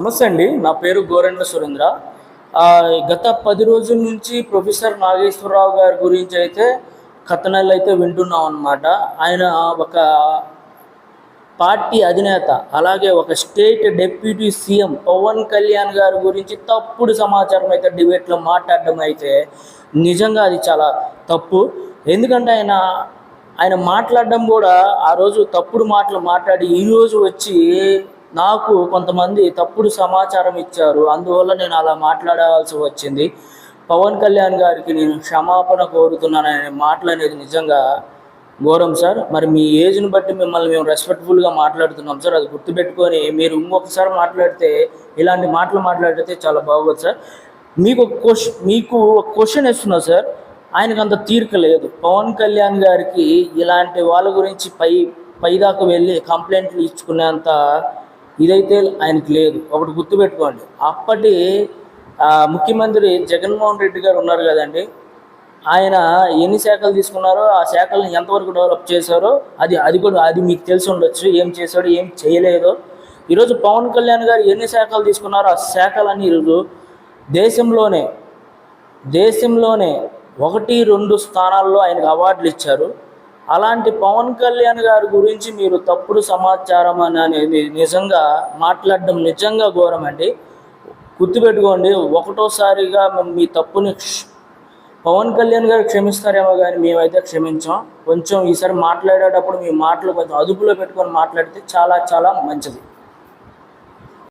నమస్తే అండి. నా పేరు గోరెంట్ల సురేంద్ర. గత 10 రోజుల నుంచి ప్రొఫెసర్ నాగేశ్వరరావు గారి గురించి అయితే కథనాలు అయితే వింటున్నాం అన్నమాట. ఆయన ఒక పార్టీ అధినేత, అలాగే ఒక state deputy CM Pawan Kalyan గారి గురించి తప్పుడు సమాచారం అయితే డిబేట్లో మాట్లాడడం అయితే నిజంగా అది చాలా తప్పు. ఎందుకంటే ఆయన మాట్లాడడం కూడా ఆ రోజు తప్పుడు మాటలు మాట్లాడి ఈరోజు వచ్చి నాకు కొంతమంది తప్పుడు సమాచారం ఇచ్చారు, అందువల్ల నేను అలా మాట్లాడాల్సి వచ్చింది. పవన్ కళ్యాణ్ గారికి నేను క్షమాపణ కోరుతున్నాననే మాటలు అనేది నిజంగా ఘోరం సార్. మరి మీ ఏజ్ని బట్టి మిమ్మల్ని మేము రెస్పెక్ట్ఫుల్గా మాట్లాడుతున్నాం సార్, అది గుర్తుపెట్టుకొని మీరు ఇంకొకసారి మాట్లాడితే ఇలాంటి మాటలు మాట్లాడితే చాలా బాగోదు సార్. మీకు ఒక క్వశ్చన్ ఇస్తున్నా సార్. ఆయనకు అంత తీరిక లేదు. పవన్ కళ్యాణ్ గారికి ఇలాంటి వాళ్ళ గురించి పైదాకా వెళ్ళి కంప్లైంట్లు ఇచ్చుకునేంత ఇదైతే ఆయనకి లేదు. ఒకటి గుర్తుపెట్టుకోండి, అప్పటి ముఖ్యమంత్రి జగన్మోహన్ రెడ్డి గారు ఉన్నారు కదండి, ఆయన ఎన్ని శాఖలు తీసుకున్నారో ఆ శాఖలను ఎంతవరకు డెవలప్ చేశారో అది మీకు తెలిసి ఉండొచ్చు. ఏం చేశాడో ఏం చేయలేదో. ఈరోజు పవన్ కళ్యాణ్ గారు ఎన్ని శాఖలు తీసుకున్నారో ఆ శాఖలన్నీ ఈరోజు దేశంలోనే 1-2 స్థానాల్లో ఆయనకు అవార్డులు ఇచ్చారు. అలాంటి పవన్ కళ్యాణ్ గారి గురించి మీరు తప్పుడు సమాచారం అనేది నిజంగా మాట్లాడడం నిజంగా ఘోరం అండి. గుర్తుపెట్టుకోండి, ఒకటోసారిగా మీ తప్పుని పవన్ కళ్యాణ్ గారు క్షమిస్తారేమో కానీ మేమైతే క్షమించాం. కొంచెం ఈసారి మాట్లాడేటప్పుడు మీ మాటలు కొంచెం అదుపులో పెట్టుకొని మాట్లాడితే చాలా చాలా మంచిది.